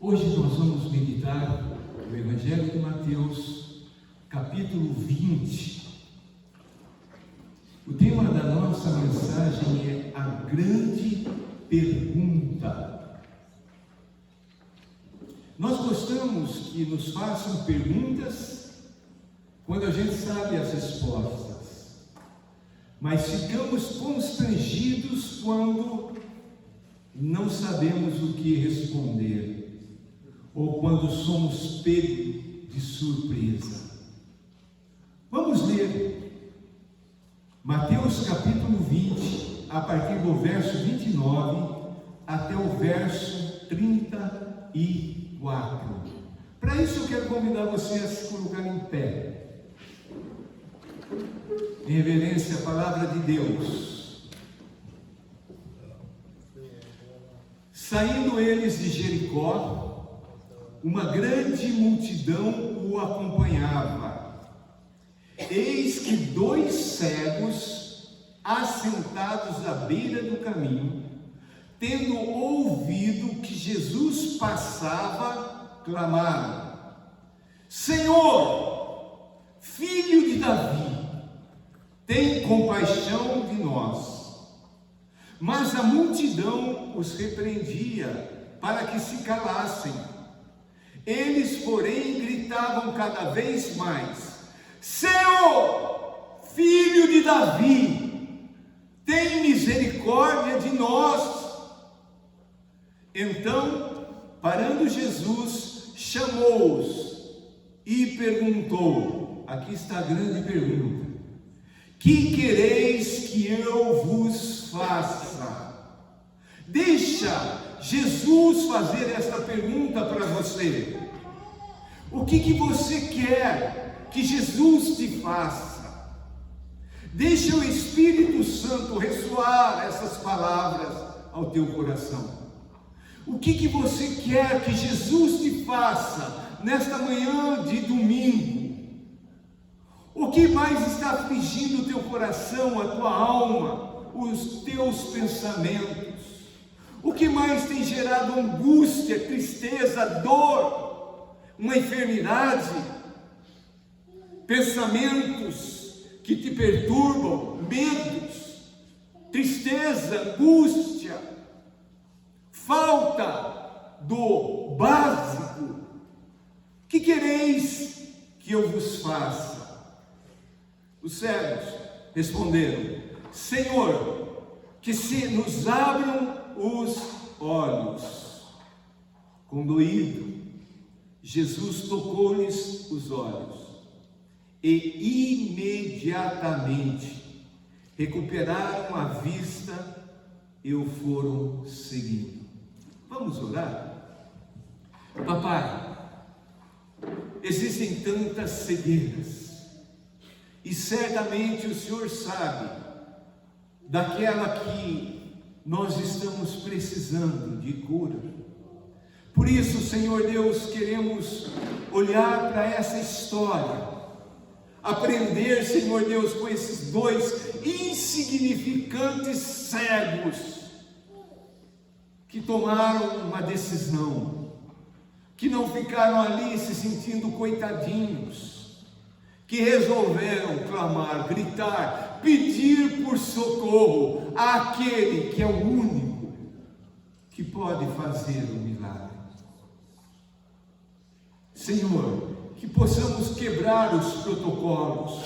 Hoje nós vamos meditar no Evangelho de Mateus, capítulo 20. O tema da nossa mensagem é a grande pergunta. Nós gostamos que nos façam perguntas quando a gente sabe as respostas, mas ficamos constrangidos quando não sabemos o que responder, ou quando somos pegos de surpresa. Vamos ler Mateus capítulo 20, a partir do verso 29 até o verso 34. Para isso eu quero convidar você a se colocar em pé, em reverência à palavra de Deus. Saindo eles de Jericó, uma grande multidão o acompanhava. Eis que 2 cegos, assentados à beira do caminho, tendo ouvido que Jesus passava, clamaram: Senhor, filho de Davi, tem compaixão de nós. Mas a multidão os repreendia para que se calassem. Eles, porém, gritavam cada vez mais: Senhor, filho de Davi, tem misericórdia de nós. Então, parando Jesus, chamou-os e perguntou, aqui está a grande pergunta: que quereis que eu vos faça? Deixa Jesus fazer esta pergunta para você. O que você quer que Jesus te faça? Deixa o Espírito Santo ressoar essas palavras ao teu coração. O que você quer que Jesus te faça nesta manhã de domingo? O que mais está afligindo o teu coração, a tua alma, os teus pensamentos? O que mais tem gerado angústia, tristeza, dor, uma enfermidade, pensamentos que te perturbam, medos, tristeza, angústia, falta do básico? Que quereis que eu vos faça? Os cegos responderam: Senhor, que se nos abram os olhos. Condoído, Jesus tocou-lhes os olhos e imediatamente recuperaram a vista e o foram seguindo. Vamos orar? Papai, existem tantas cegueiras e certamente o Senhor sabe daquela que nós estamos precisando de cura. Por isso, Senhor Deus, queremos olhar para essa história, aprender, Senhor Deus, com esses 2 insignificantes cegos que tomaram uma decisão, que não ficaram ali se sentindo coitadinhos, que resolveram clamar, gritar, pedir por socorro àquele que é o único que pode fazer o milagre. Senhor, que possamos quebrar os protocolos,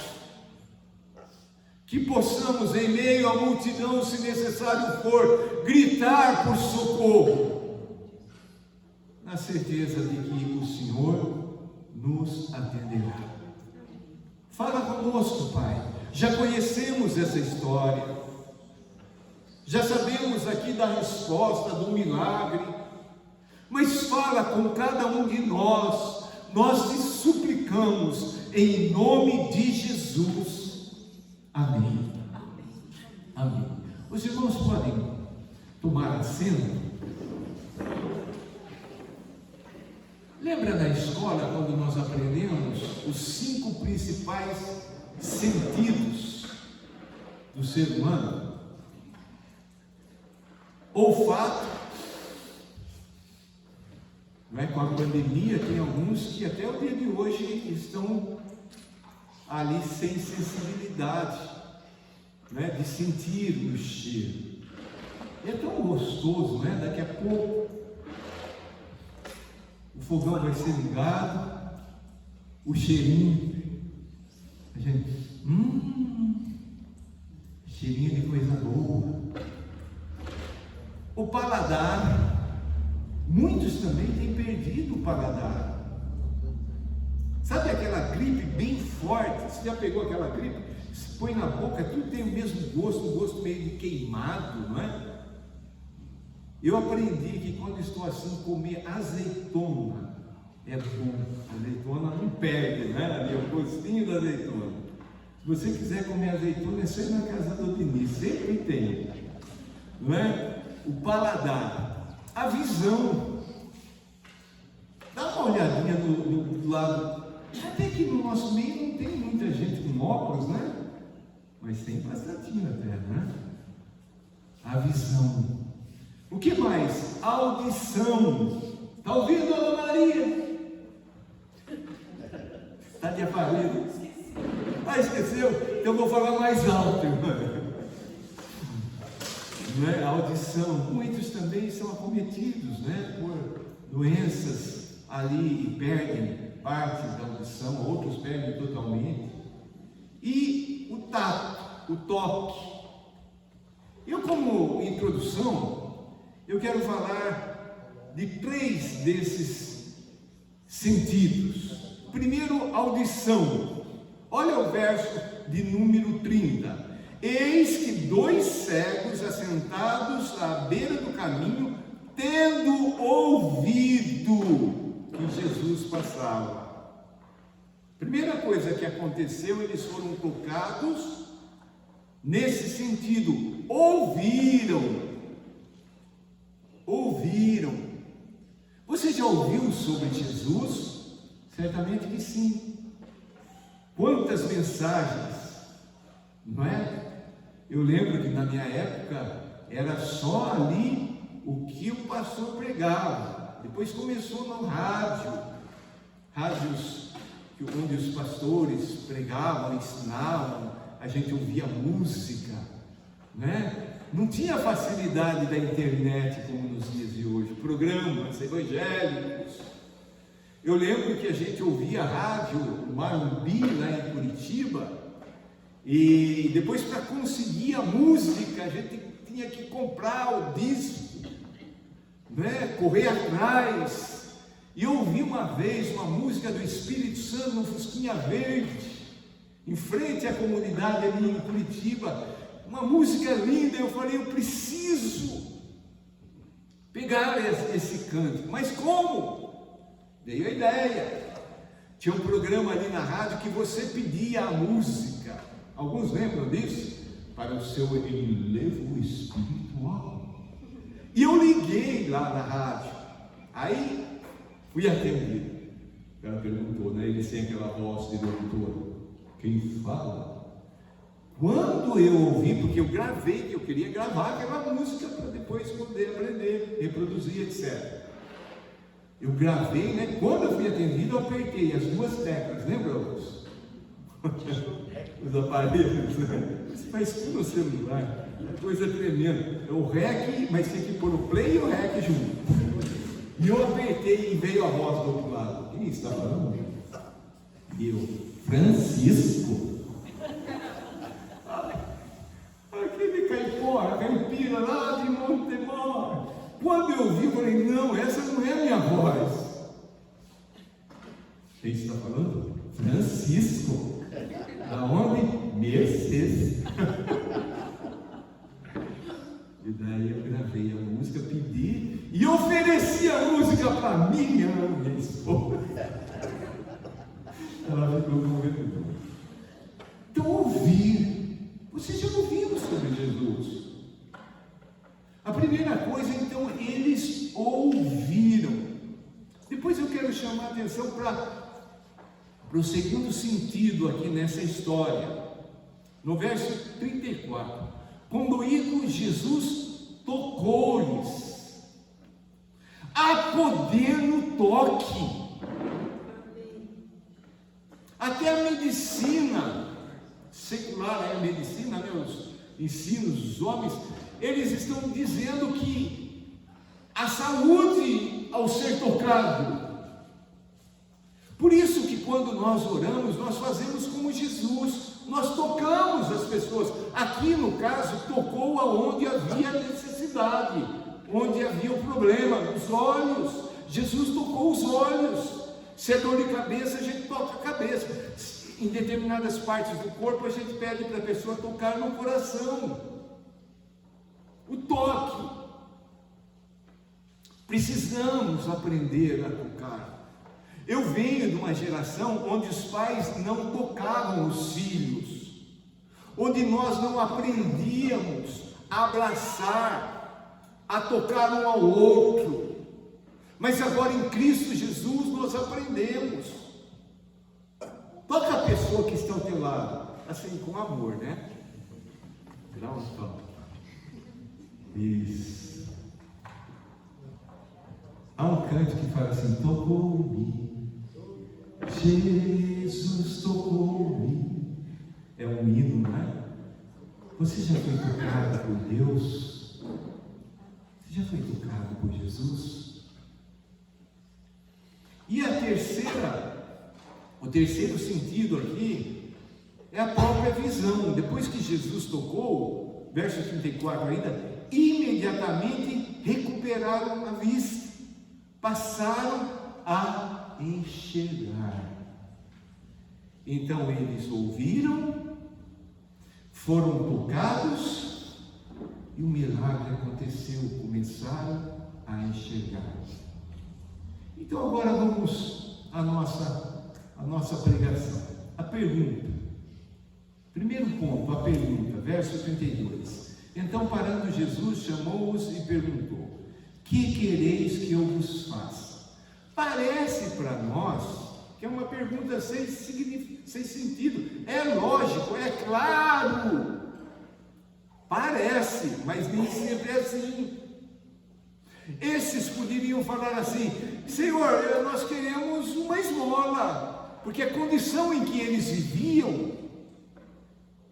que possamos, em meio à multidão, se necessário for, gritar por socorro, na certeza de que o Senhor nos atenderá. Fala conosco, Pai. Já conhecemos essa história, já sabemos aqui da resposta, do milagre, mas fala com cada um de nós. Nós te suplicamos em nome de Jesus. Amém. Amém. Os irmãos podem tomar assento. Lembra na escola quando nós aprendemos os 5 principais sentidos do ser humano? Olfato, Não é? Com a pandemia, tem alguns que até o dia de hoje estão ali sem sensibilidade, né? De sentir o cheiro. É tão gostoso, né? Daqui a pouco o fogão vai ser ligado, o cheirinho, a gente, cheirinho de coisa boa. O paladar, muitos também têm perdido o paladar. Sabe aquela gripe bem forte? Você já pegou aquela gripe? Se põe na boca, tudo tem o mesmo gosto, um gosto meio de queimado, não é? Eu aprendi que quando estou assim, comer azeitona é bom. Azeitona não perde, né? Ali é o gostinho da azeitona. Se você quiser comer azeitona, é só ir na casa do Diniz, sempre tem, não é? O paladar, a visão. Dá uma olhadinha do lado. Até que no nosso meio não tem muita gente com óculos, né? Mas tem bastantinho até, né? A visão. O que mais? A audição. Está ouvindo, Dona Maria? Está de aparelho? Ah, esqueceu? Então eu vou falar mais alto, irmã. Né? A audição. Muitos também são acometidos, né? Por doenças ali e perdem parte da audição, outros perdem totalmente. E o tato, o toque. Eu, como introdução, eu quero falar de 3 desses sentidos. Primeiro, audição. Olha o verso de número 30. Eis que 2 cegos assentados à beira do caminho, tendo ouvido que Jesus passava. Primeira coisa que aconteceu, eles foram tocados nesse sentido, ouviram. Você já ouviu sobre Jesus? Certamente que sim. Quantas mensagens, não é? Eu lembro que na minha época era só ali o que o pastor pregava. Depois começou no rádios onde os pastores pregavam, ensinavam, a gente ouvia música, né? Não tinha facilidade da internet como nos dias de hoje, programas evangélicos. Eu lembro que a gente ouvia rádio Marumbi lá em Curitiba, e depois para conseguir a música a gente tinha que comprar o disco, né? Correr atrás. E eu ouvi uma vez uma música do Espírito Santo no Fusquinha Verde, em frente à comunidade ali em Curitiba. Uma música linda, eu falei, eu preciso pegar esse canto. Mas como? Veio a ideia. Tinha um programa ali na rádio que você pedia a música. Alguns lembram disso? Para o seu enlevo espiritual. E eu liguei lá na rádio. Aí fui atendido. Ela perguntou, né? Ele sem aquela voz de locutor. Quem fala? Quando eu ouvi, porque eu gravei, que eu queria gravar aquela música para depois poder aprender, reproduzir, etc. Eu gravei, né? Quando eu fui atendido, eu apertei as 2 teclas, lembra, os aparelhos, né? Você faz tudo no celular, é coisa tremenda. É o REC, mas tem que pôr o play e o REC junto. E eu apertei e veio a voz do outro lado. Quem está falando? Eu, Francisco. Aquele caipira lá de Montemor. Quando eu vi, eu falei, não, essa não é a minha voz. Quem está falando? Francisco. Da onde? Mercedes. E daí eu gravei a música, pedi e ofereci a música para minha esposa. Ela ficou comigo. Então, ouvir. Você já ouviu sobre Jesus? A primeira coisa, então, eles ouviram. Depois eu quero chamar a atenção para o segundo sentido aqui nessa história. No verso 34. Condoído, Jesus tocou-lhes. Há poder no toque. Até a medicina secular, a medicina, né, os ensinos dos homens, eles estão dizendo que a saúde ao ser tocado. Por isso que quando nós oramos, nós fazemos como Jesus, nós tocamos as pessoas. Aqui no caso, tocou aonde havia necessidade, onde havia o problema, nos olhos. Jesus tocou os olhos. Se é dor de cabeça, a gente toca a cabeça. Em determinadas partes do corpo, a gente pede para a pessoa tocar no coração. O toque. Precisamos aprender a tocar. Eu venho de uma geração onde os pais não tocavam os filhos, onde nós não aprendíamos a abraçar, a tocar um ao outro. Mas agora em Cristo Jesus nós aprendemos. Toca a pessoa que está ao teu lado, assim, com amor, né? Dá um toque. Isso. Há um canto que fala assim: tocou-me, Jesus tocou-me. É um hino, não é? Você já foi tocado por Deus? Você já foi tocado por Jesus? E o terceiro sentido aqui é a própria visão. Depois que Jesus tocou, verso 34 ainda, imediatamente recuperaram a vista, passaram a enxergar. Então eles ouviram, foram tocados e o milagre aconteceu, começaram a enxergar. Então agora vamos à nossa pregação. A pergunta. Primeiro ponto, a pergunta, verso 32. Então parando Jesus, chamou-os e perguntou: que quereis que eu vos faça? Parece para nós que é uma pergunta sem sentido. É lógico, é claro. Parece, mas nem sempre é assim. Esses poderiam falar assim: Senhor, nós queremos uma esmola, porque a condição em que eles viviam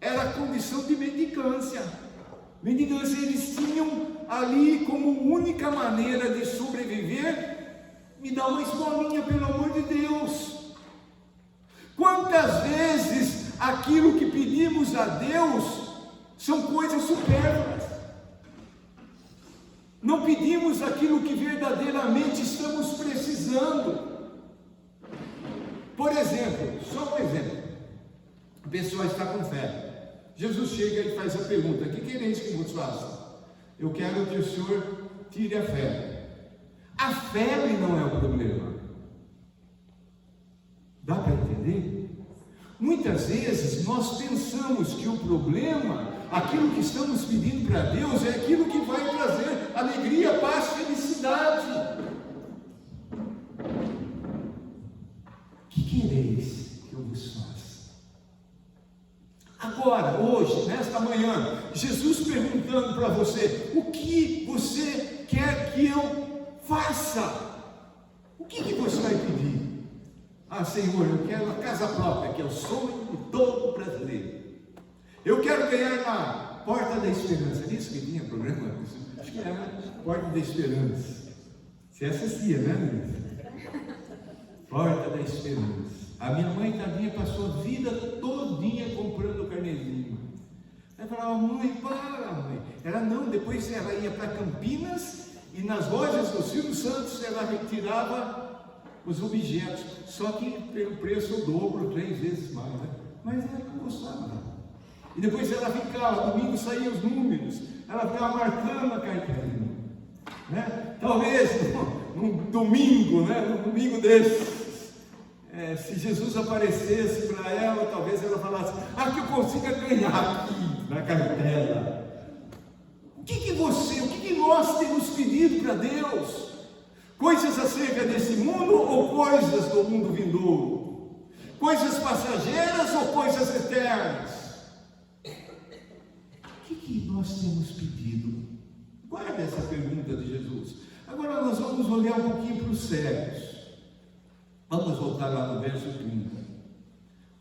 era a condição de mendicância. Mendicância, eles tinham ali como única maneira de sobreviver: me dá uma esmolinha, pelo amor de Deus. Quantas vezes aquilo que pedimos a Deus são coisas supérfluas? Não pedimos aquilo que verdadeiramente estamos precisando. Por exemplo, só um exemplo. A pessoa está com febre. Jesus chega e faz a pergunta: que quereis que vos faça? Eu quero que o Senhor tire a febre. A febre não é o problema. Dá para entender? Muitas vezes nós pensamos que o problema, aquilo que estamos pedindo para Deus, é aquilo que vai trazer alegria, paz, felicidade. Que quereis que eu vos faça? Agora, hoje, nesta manhã, Jesus perguntando para você: o que você quer que eu faça? O que você vai pedir? Ah, Senhor, eu quero a casa própria, que é o sonho de todo brasileiro. Eu quero ganhar na Porta da Esperança. É isso que tinha programa? Acho que era Porta da Esperança. Você assistia, né, Luiz? Porta da Esperança. A minha mãe, tadinha, passou a vida todinha comprando carnezinho. Ela falava: mãe, para, mãe. Ela não, depois ela ia para Campinas e nas lojas do Silvio Santos ela retirava os objetos, só que pelo preço o dobro, 3 vezes mais, né? Mas ela não gostava. E depois ela ficava, domingo saíam os números, ela ficava marcando a carteirinha, né? Talvez num domingo, né? Num domingo desses, se Jesus aparecesse para ela, talvez ela falasse: ah, que eu consiga ganhar aqui na cartela. O que nós temos pedido para Deus? Coisas acerca desse mundo ou coisas do mundo vindouro? Coisas passageiras ou coisas eternas? O que nós temos pedido? Guarda essa pergunta de Jesus. Agora nós vamos olhar um pouquinho para os cegos. Vamos voltar lá no verso 30.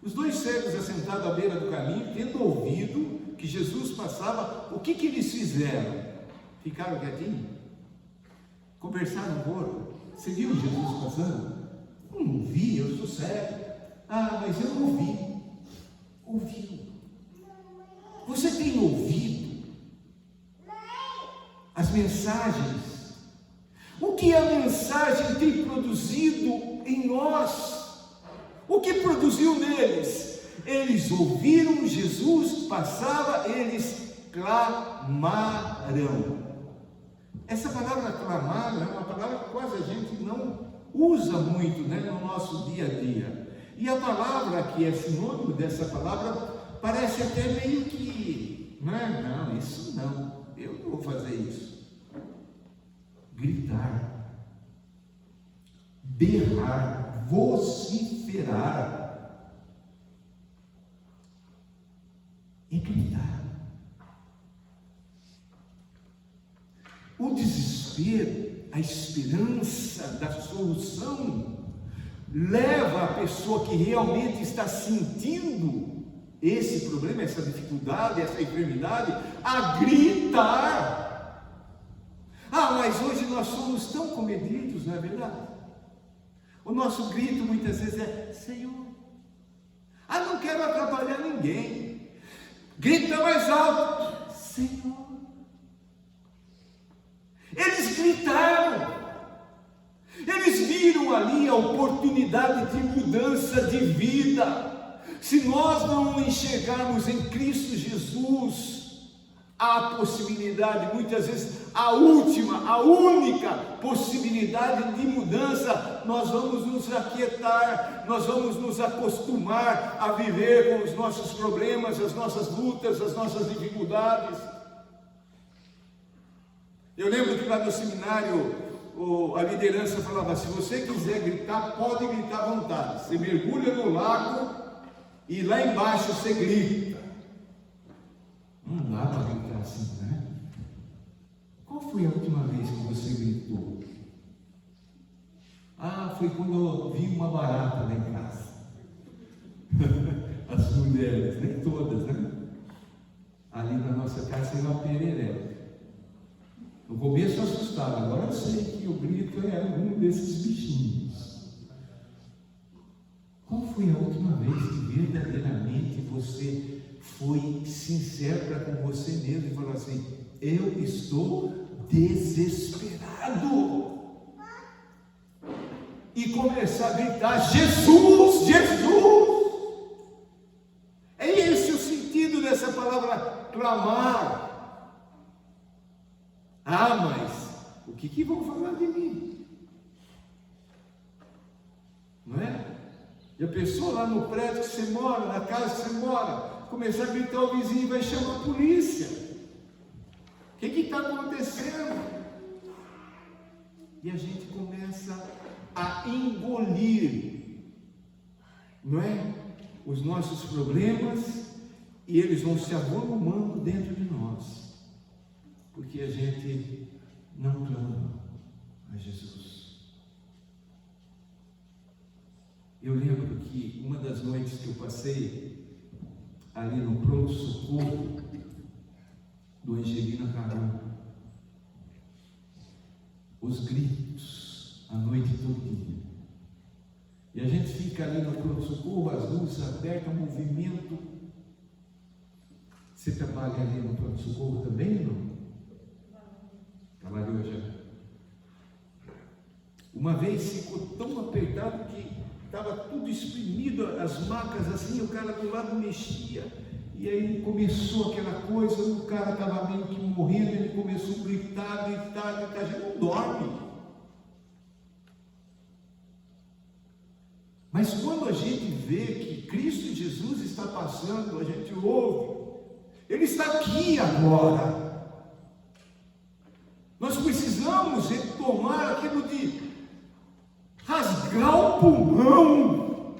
Os dois cegos assentados à beira do caminho, tendo ouvido que Jesus passava, o que eles fizeram? Ficaram quietinhos? Conversaram um pouco? Você viu Jesus passando? Não vi, eu sou cego. Ah, mas eu não vi. Ouviu. Você tem ouvido as mensagens? O que a mensagem tem produzido em nós? O que produziu neles? Eles ouviram Jesus passava, eles clamaram. Essa palavra clamar é uma palavra que quase a gente não usa muito, né, no nosso dia a dia. E a palavra que é sinônimo dessa palavra parece até meio que, não, isso não, eu não vou fazer isso. Gritar, berrar, vociferar, e gritar. O desespero, a esperança da solução, leva a pessoa que realmente está sentindo esse problema, essa dificuldade, essa enfermidade, a gritar. Ah, mas hoje nós somos tão comedidos, não é verdade? O nosso grito muitas vezes é: Senhor. Ah, não quero atrapalhar ninguém. Grita mais alto: Senhor. Eles gritaram. Eles viram ali a oportunidade de mudança de vida. Se nós não enxergarmos em Cristo Jesus a possibilidade, muitas vezes a última, a única possibilidade de mudança, nós vamos nos aquietar, nós vamos nos acostumar a viver com os nossos problemas, as nossas lutas, as nossas dificuldades. Eu lembro que lá no seminário a liderança falava: se você quiser gritar, pode gritar à vontade. Você mergulha no lago e lá embaixo você grita. Não dá para gritar assim, né? Qual foi a última vez que você gritou? Ah, foi quando eu vi uma barata lá em casa. As mulheres, nem todas, né? Ali na nossa casa tem uma perereca. No começo assustava, agora eu sei que o grito é algum desses bichinhos. Qual foi a última vez que verdadeiramente você foi sincero para com você mesmo e falou assim: eu estou desesperado? E começar a gritar: Jesus, Jesus! É esse o sentido dessa palavra clamar. Ah, mas o que vão falar de mim? Não é? Já pensou lá no prédio que você mora, na casa que você mora, começar a gritar o vizinho e vai chamar a polícia? O que está acontecendo? E a gente começa a engolir, não é? Os nossos problemas, e eles vão se avolumando dentro de nós. Porque a gente não clama a Jesus. Eu lembro que uma das noites que eu passei ali no pronto-socorro do Angelina Carol, os gritos a noite todinha. E a gente fica ali no pronto-socorro, as luzes abertas, movimento. Você trabalha ali no pronto-socorro também, não? Trabalhou já. Uma vez ficou tão apertado que estava tudo exprimido, as macas assim, o cara do lado mexia, e aí começou aquela coisa, o cara estava meio que morrendo, ele começou a gritar, a gente não dorme. Mas quando a gente vê que Cristo Jesus está passando, a gente ouve, Ele está aqui agora. Nós precisamos retomar aquilo de rasgar o pulmão,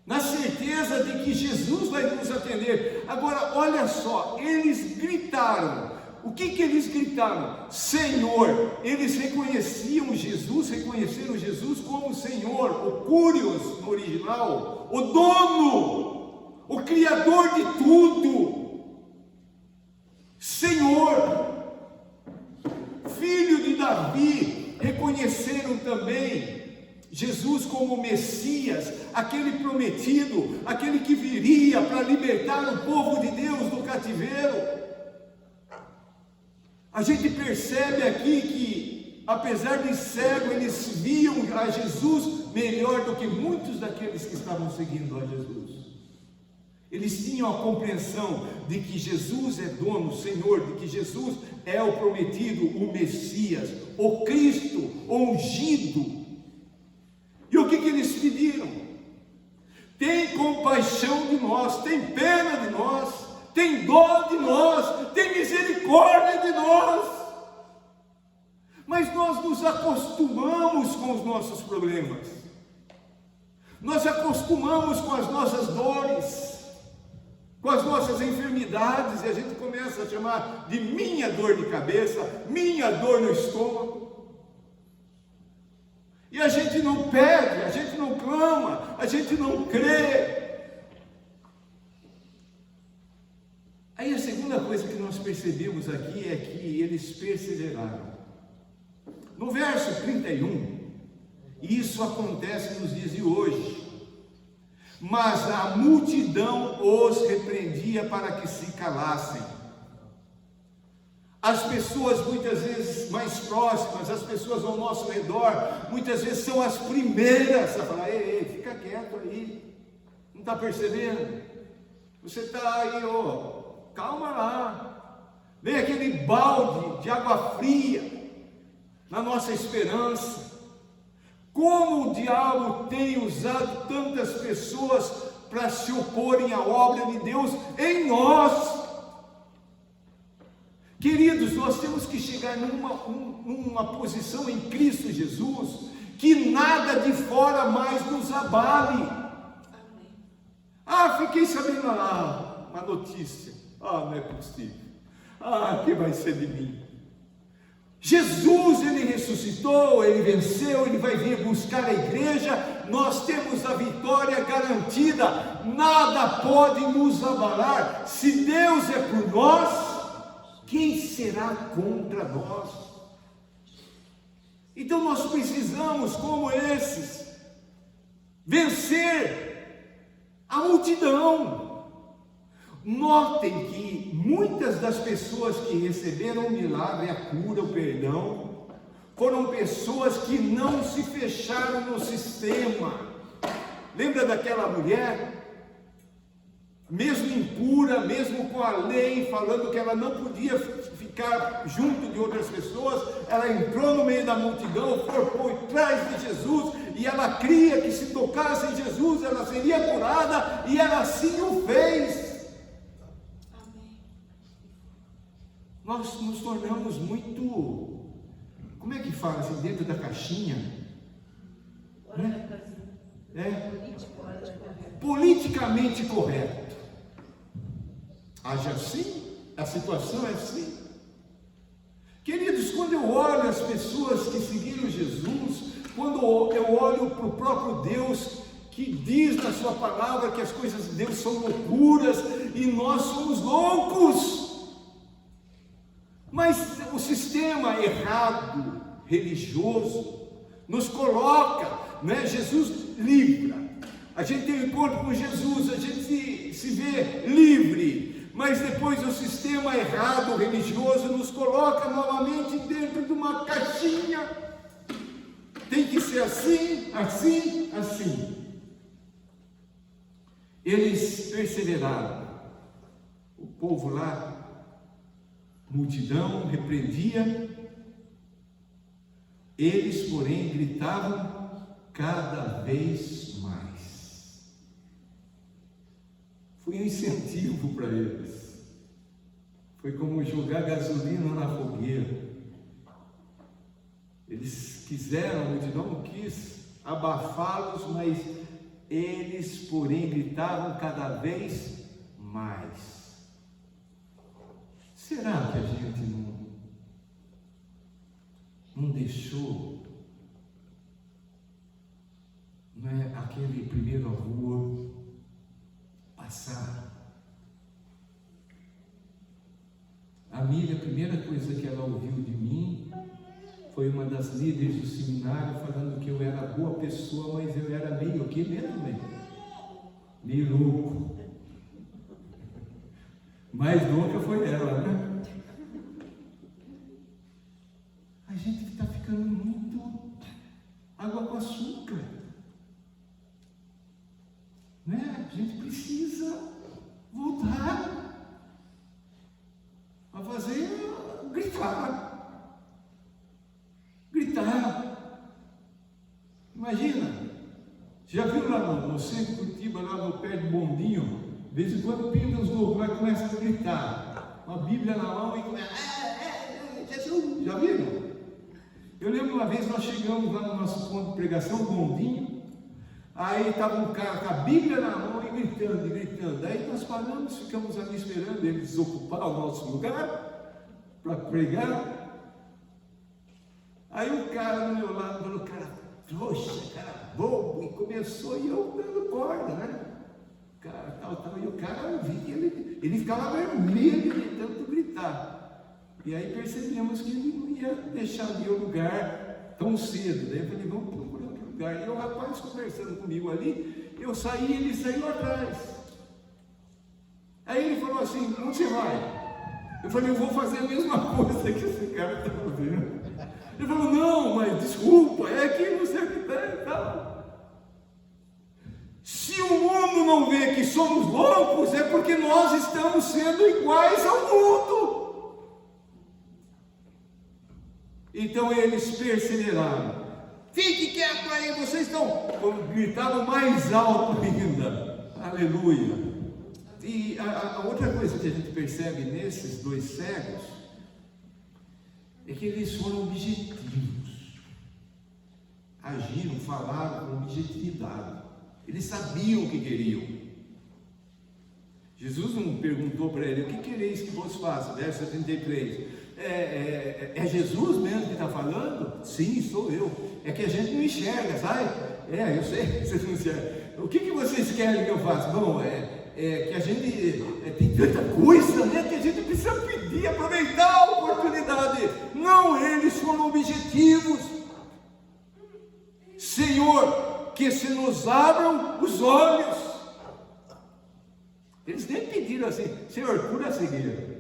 na certeza de que Jesus vai nos atender. Agora, olha só, eles gritaram. O que eles gritaram? Senhor. Eles reconheceram Jesus como Senhor, o Curios no original, o dono, o Criador de tudo. Senhor, Filho de Davi. Reconheceram também Jesus como Messias, aquele prometido, aquele que viria para libertar o povo de Deus do cativeiro. A gente percebe aqui que, apesar de cego, eles viam a Jesus melhor do que muitos daqueles que estavam seguindo a Jesus. Eles tinham a compreensão de que Jesus é dono, o Senhor, de que Jesus é o prometido, o Messias, o Cristo, o ungido. E o que eles pediram? Tem compaixão de nós, tem pena de nós, tem dó de nós, tem misericórdia de nós. Mas nós nos acostumamos com os nossos problemas, nós acostumamos com as nossas dores, com as nossas enfermidades, e a gente começa a chamar de minha dor de cabeça, minha dor no estômago. E a gente não pede, a gente não clama, a gente não crê. Aí a segunda coisa que nós percebemos aqui é que eles perseveraram. No verso 31, isso acontece nos dias de hoje. Mas a multidão os repreendia para que se calassem. As pessoas muitas vezes mais próximas, as pessoas ao nosso redor, muitas vezes são as primeiras a falar: ei, fica quieto aí, não está percebendo? Você está aí, calma lá. Vem aquele balde de água fria na nossa esperança. Como o diabo tem usado tantas pessoas para se oporem à obra de Deus em nós. Queridos, nós temos que chegar numa posição em Cristo Jesus, que nada de fora mais nos abale. Fiquei sabendo uma notícia. Não é possível. Que vai ser de mim? Jesus, ele ressuscitou, ele venceu, ele vai vir buscar a igreja, nós temos a vitória garantida, nada pode nos abalar. Se Deus é por nós, quem será contra nós? Então nós precisamos, como esses, vencer a multidão. Notem que muitas das pessoas que receberam o milagre, a cura, o perdão, foram pessoas que não se fecharam no sistema. Lembra daquela mulher? Mesmo impura, mesmo com a lei, falando que ela não podia ficar junto de outras pessoas, ela entrou no meio da multidão, foi por trás de Jesus, e ela cria que se tocasse em Jesus, ela seria curada, e ela assim o fez. Nós nos tornamos muito, como é que fala assim, dentro da caixinha? Politicamente correto. Age assim, a situação é assim. Queridos, quando eu olho as pessoas que seguiram Jesus, quando eu olho para o próprio Deus, que diz na sua palavra que as coisas de Deus são loucuras, e nós somos loucos. Mas o sistema errado, religioso, nos coloca, Jesus livra. A gente tem um encontro com Jesus, a gente se vê livre, mas depois o sistema errado, religioso, nos coloca novamente dentro de uma caixinha. Tem que ser assim, assim, assim. Eles perseveraram. O povo lá, multidão, repreendia. Eles, porém, gritavam cada vez mais. Foi um incentivo para eles. Foi como jogar gasolina na fogueira. Eles quiseram, a multidão não quis abafá-los, mas eles, porém, gritavam cada vez mais. Será que a gente não deixou, não é, aquele primeiro amor passar? A Miriam, a primeira coisa que ela ouviu de mim foi uma das líderes do seminário falando que eu era boa pessoa, mas eu era meio o que mesmo, né? Meio louco. Mais louca foi ela, né? A gente está ficando muito água com açúcar, né? A gente precisa voltar a fazer, gritar. Imagina, já viu lá no centro de Curitiba, lá no pé de Bondinho, de vez em quando pinta os loucos lá e começam a gritar, uma Bíblia na mão e começa, Jesus, já viram? Eu lembro uma vez nós chegamos lá no nosso ponto de pregação, Bondinho, aí estava um cara com a Bíblia na mão e gritando. Aí nós paramos, ficamos ali esperando ele desocupar o nosso lugar para pregar. Aí o cara do meu lado falou, cara trouxa, cara bobo, e começou, e eu dando corda, né? Cara, tal, e o cara via, ele ficava vermelho de tanto gritar. E aí percebemos que ele não ia deixar ali o lugar tão cedo. Daí eu falei, vamos procurar outro lugar. E o rapaz conversando comigo ali, eu saí, ele saiu atrás. Aí ele falou assim, onde você vai? Eu falei, eu vou fazer a mesma coisa que esse cara está fazendo. Ele falou, não, mas desculpa, é que não sei o que tem e tal. Se o mundo não vê que somos loucos, é porque nós estamos sendo iguais ao mundo. Então eles perseveraram. Fique quieto aí, vocês estão... Gritavam mais alto ainda. Aleluia. E a outra coisa que a gente percebe nesses dois cegos é que eles foram objetivos. Agiram, falaram com objetividade. Eles sabiam o que queriam. Jesus não perguntou para ele, o que quereis que vos faça? Verso 73. É Jesus mesmo que está falando? Sim, sou eu. É que a gente não enxerga, sabe? Eu sei que vocês não enxergam. O que vocês querem que eu faça? Bom, que a gente tem tanta coisa, né? Que a gente precisa pedir, aproveitar a oportunidade. Não, eles foram objetivos. Senhor, que se nos abram os olhos. Eles nem pediram assim, Senhor, cura a cegueira.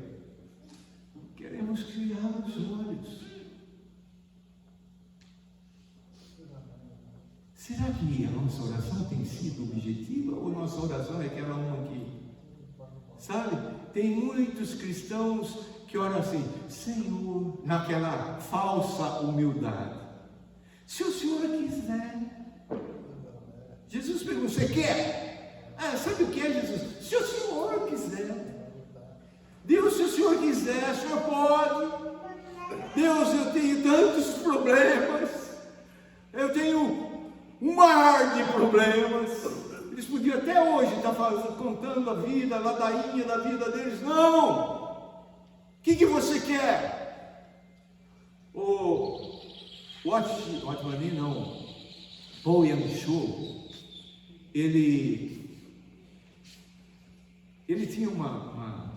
Queremos criar os olhos. Será que a nossa oração tem sido objetiva ou nossa oração é aquela uma aqui? Sabe, tem muitos cristãos que oram assim, Senhor, naquela falsa humildade. Se o Senhor quiser. Jesus perguntou, você quer? Sabe o que é, Jesus? Se o Senhor quiser. Deus, se o Senhor quiser, o Senhor pode. Deus, eu tenho tantos problemas. Eu tenho um mar de problemas. Eles podiam até hoje estar contando a vida, a ladainha da vida deles. Não! O que você quer? O Watchman não. Paul Yang-cho, ele tinha uma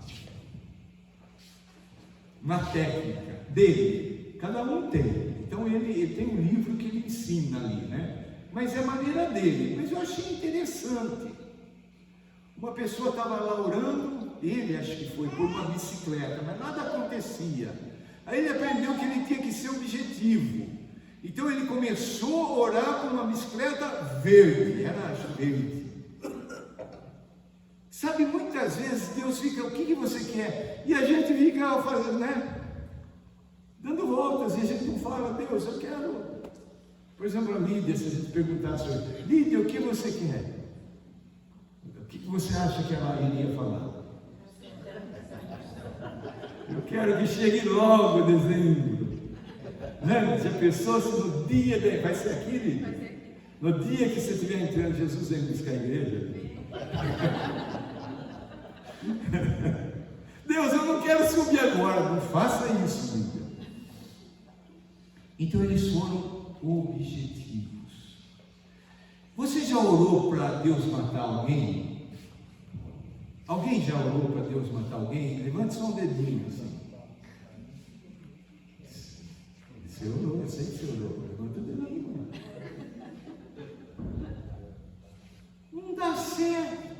técnica dele, cada um tem. Então ele tem um livro que ele ensina ali, né? Mas é a maneira dele. Mas eu achei interessante. Uma pessoa estava lá orando, ele acho que foi por uma bicicleta, mas nada acontecia. Aí ele aprendeu que ele tinha que ser objetivo. Então ele começou a orar por uma bicicleta verde, era verde. Sabe, muitas vezes Deus fica, o que você quer? E a gente fica fazendo, né? Dando voltas, e a gente não fala, Deus, eu quero. Por exemplo, a Lídia, se a gente perguntasse, Lídia, o que você quer? O que você acha que ela iria falar? Eu quero que chegue logo dezembro. Né? Já pensou se no dia, vai ser aqui, Lídia? No dia que você estiver entrando, Jesus vem buscar a igreja. Deus, eu não quero subir agora. Não faça isso, Bíblia. Então eles foram objetivos. Você já orou para Deus matar alguém? Alguém já orou para Deus matar alguém? Levante só um dedinho assim. Você orou, eu sei que você orou. Levanta o dedo aí, mano. Não dá certo,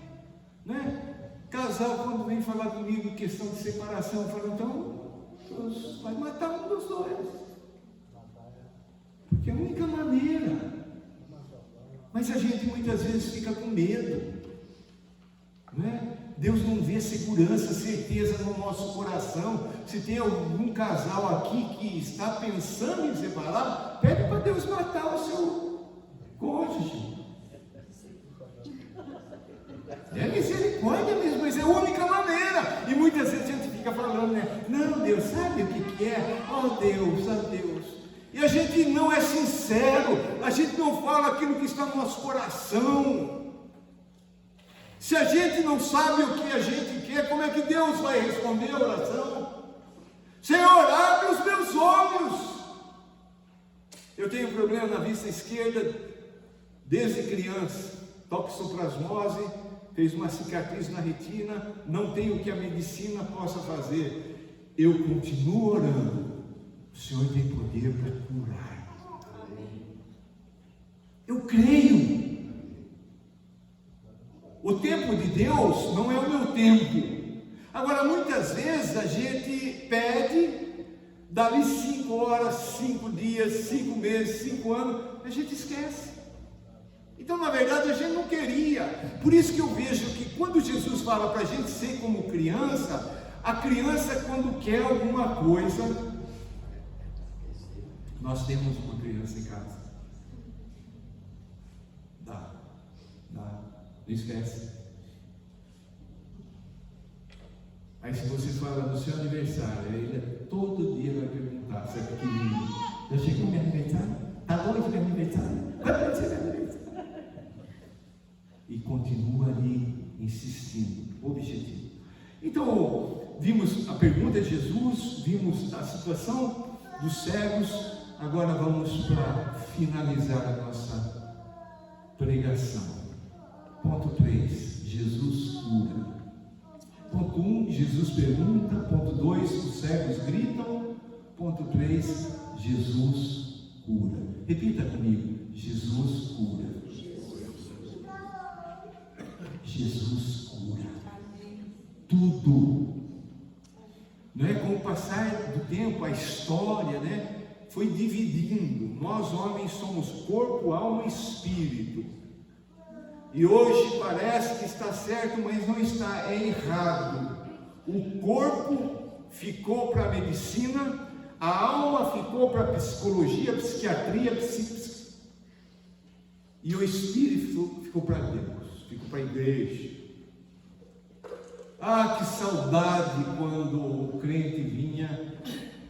né? Casal, quando vem falar comigo questão de separação, eu falo, então Deus vai matar um dos dois, porque é a única maneira. Mas a gente muitas vezes fica com medo, não é? Deus não vê segurança, certeza no nosso coração. Se tem algum casal aqui que está pensando em separar, pede para Deus matar o seu cônjuge. É misericórdia mesmo, mas é a única maneira. E muitas vezes a gente fica falando, né? Não, Deus, sabe o que é? Oh Deus, oh Deus. E a gente não é sincero, a gente não fala aquilo que está no nosso coração. Se a gente não sabe o que a gente quer, como é que Deus vai responder a oração? Senhor, abre os meus olhos. Eu tenho um problema na vista esquerda desde criança, toxoplasmose, fez uma cicatriz na retina, não tem o que a medicina possa fazer. Eu continuo orando. O Senhor tem poder para curar. Eu creio. O tempo de Deus não é o meu tempo. Agora, muitas vezes a gente pede, dali 5 horas, 5 dias, 5 meses, 5 anos, a gente esquece. Então, na verdade, a gente não queria. Por isso que eu vejo que quando Jesus fala para a gente ser como criança, a criança, quando quer alguma coisa, nós temos uma criança em casa. Dá. Não esquece. Aí se você fala do seu aniversário, ele todo dia vai perguntar, você é pequenininho, já chegou meu aniversário? Está longe meu aniversário? Quando vai ser meu aniversário? E continua ali insistindo, objetivo. Então, vimos a pergunta de Jesus, vimos a situação dos cegos, agora vamos para finalizar a nossa pregação. Ponto 3, Jesus cura. Ponto 1, Jesus pergunta. Ponto 2, os cegos gritam. Ponto 3, Jesus cura. Repita comigo, Jesus cura. Jesus cura. Tudo. Não é? Com o passar do tempo, a história, né, foi dividindo. Nós homens somos corpo, alma e espírito. E hoje parece que está certo, mas não está, é errado. O corpo ficou para a medicina, a alma ficou para a psicologia, psiquiatria, e o espírito ficou para Deus, ficou para a igreja. Ah, que saudade quando o crente vinha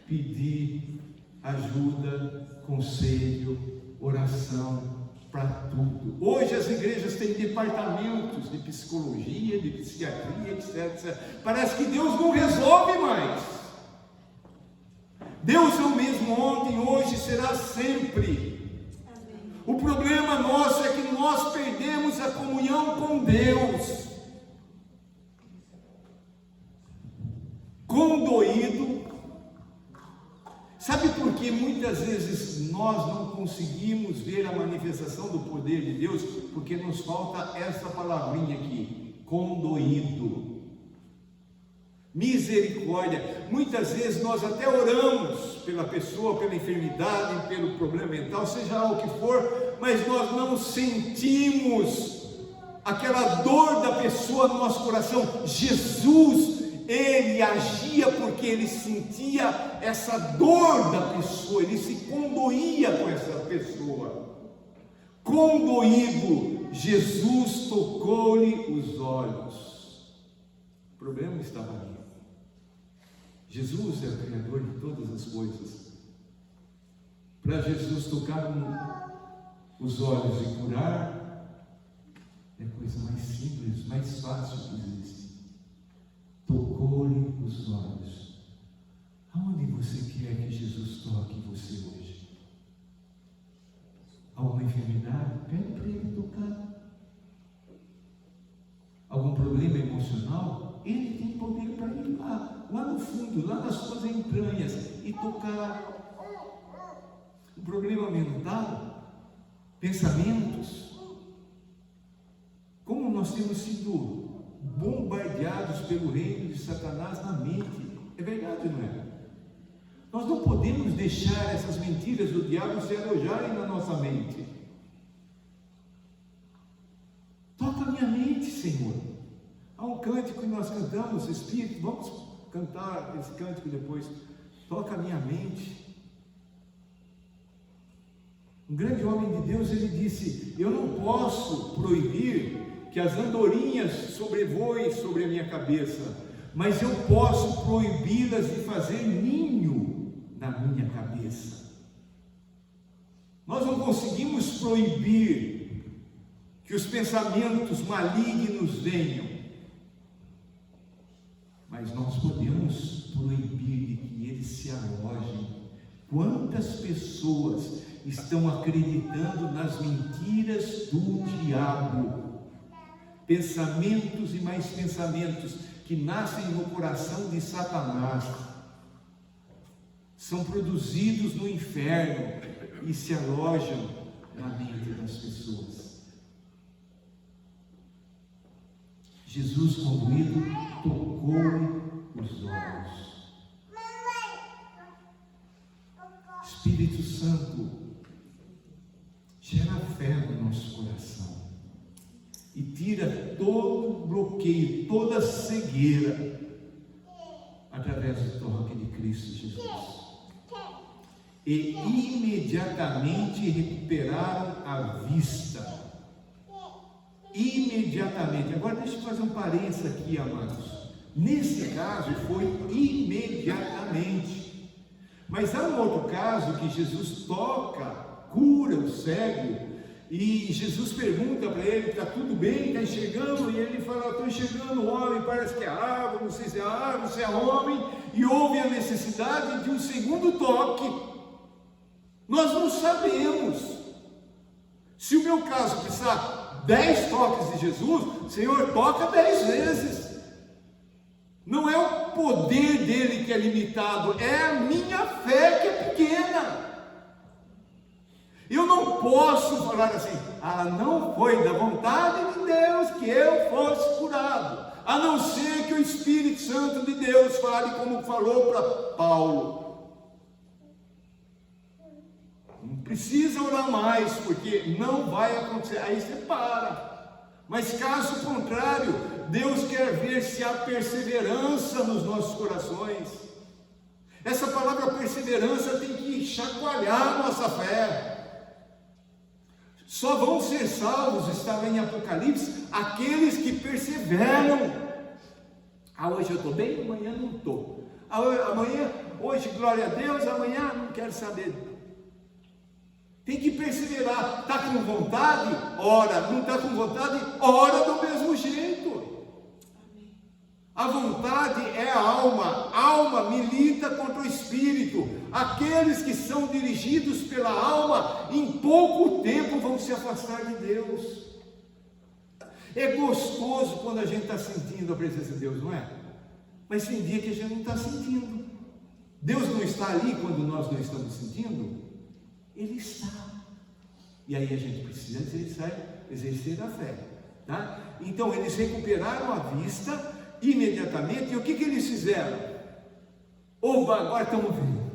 pedir ajuda, conselho, oração, para tudo. Hoje as igrejas têm departamentos de psicologia, de psiquiatria, etc. Parece que Deus não resolve mais. Deus é o mesmo ontem, hoje, será sempre. O problema nosso é que nós perdemos a comunhão com Deus. Condoído. Sabe por que muitas vezes nós não conseguimos ver a manifestação do poder de Deus? Porque nos falta essa palavrinha aqui, condoído. Misericórdia. Muitas vezes nós até oramos pela pessoa, pela enfermidade, pelo problema mental, seja lá o que for, mas nós não sentimos aquela dor da pessoa no nosso coração. Jesus, ele agia porque ele sentia essa dor da pessoa, ele se condoía com essa pessoa. Condoído, Jesus tocou-lhe os olhos. O problema estava ali. Jesus é o Criador de todas as coisas. Para Jesus tocar os olhos e curar, é a coisa mais simples, mais fácil que existe. tocou-lhe os olhos. Aonde você quer que Jesus toque você hoje? Alguma enfermidade? Pede para Ele tocar. Algum problema emocional? Ele tem poder para ir lá no fundo, lá nas suas entranhas e tocar. Um problema mental? Pensamentos? Como nós temos sido bombardeados pelo reino de Satanás na mente? É verdade, não é? Nós não podemos deixar essas mentiras do diabo se alojarem na nossa mente. Toca a minha mente, Senhor. Há um cântico que nós cantamos, Espírito, vamos cantar esse cântico depois. Toca a minha mente. Um grande homem de Deus, ele disse: eu não posso proibir que as andorinhas sobrevoem sobre a minha cabeça, mas eu posso proibi-las de fazer ninho na minha cabeça. Nós não conseguimos proibir que os pensamentos malignos venham, mas nós podemos proibir de que eles se alojem. Quantas pessoas estão acreditando nas mentiras do diabo? Pensamentos e mais pensamentos que nascem no coração de Satanás são produzidos no inferno e se alojam na mente das pessoas. Jesus, conduído, tocou-lhe os olhos. Espírito Santo, gera fé no nosso coração e tira todo bloqueio, toda cegueira através do toque de Cristo Jesus. E imediatamente recuperaram a vista. Imediatamente. Agora deixa eu fazer um parênteses aqui, amados. Nesse caso foi imediatamente. Mas há um outro caso que Jesus toca, cura o cego, e Jesus pergunta para ele: está tudo bem, está enxergando? E ele fala: estou enxergando o homem, parece que é árvore, não sei se é árvore, se é homem, e houve a necessidade de um segundo toque. Nós não sabemos. Se o meu caso precisar 10 toques de Jesus, Senhor, toca 10 vezes. Não é o poder dele que é limitado, é a minha fé que é pequena. Eu não posso falar assim: não foi da vontade de Deus que eu fosse curado, a não ser que o Espírito Santo de Deus fale como falou para Paulo. Não precisa orar mais, porque não vai acontecer. Aí você para. Mas caso contrário, Deus quer ver se há perseverança nos nossos corações. Essa palavra perseverança tem que chacoalhar a nossa fé. Só vão ser salvos, está em Apocalipse, aqueles que perseveram. Hoje eu estou bem, amanhã não estou. Amanhã, hoje glória a Deus, amanhã não quero saber. Tem que perseverar. Está com vontade? Ora. Não está com vontade? Ora do mesmo jeito. A vontade é a alma. A alma milita contra o espírito. Aqueles que são dirigidos pela alma, em pouco tempo vão se afastar de Deus. É gostoso quando a gente está sentindo a presença de Deus, não é? Mas tem dia que a gente não está sentindo. Deus não está ali quando nós não estamos sentindo? Ele está. E aí a gente precisa exercer a fé, tá? Então eles recuperaram a vista imediatamente. E o que eles fizeram? Oba, agora estamos vendo.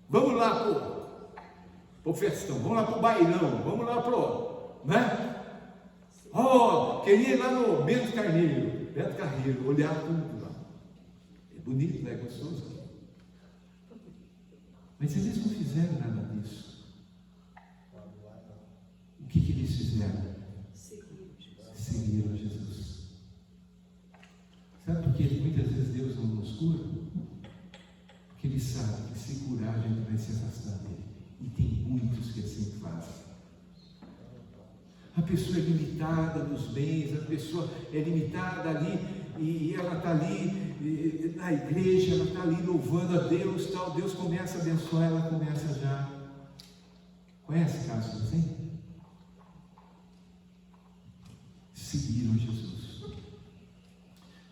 Vamos lá pro festão, vamos lá pro bailão, vamos lá pro, né? Queria ir lá no Beto Carreiro, olhar tudo lá. É bonito, né? É gostoso. Mas eles não fizeram nada disso. O que eles fizeram? Seguiram Jesus. Sabe por que muitas vezes Deus não nos cura? Porque Ele sabe que se curar a gente vai se afastar dele. E tem muitos que assim fazem. A pessoa é limitada nos bens, a pessoa é limitada ali e ela está ali na igreja, ela está ali louvando a Deus, tal. Deus começa a abençoar, ela começa já. Conhece casos assim? Seguiram Jesus.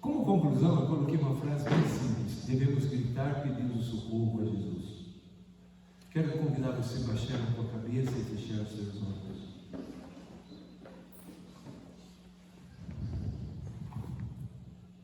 Como conclusão, eu coloquei uma frase bem simples: devemos gritar pedindo socorro a Jesus. Quero convidar você a baixar a tua cabeça e fechar os seus olhos.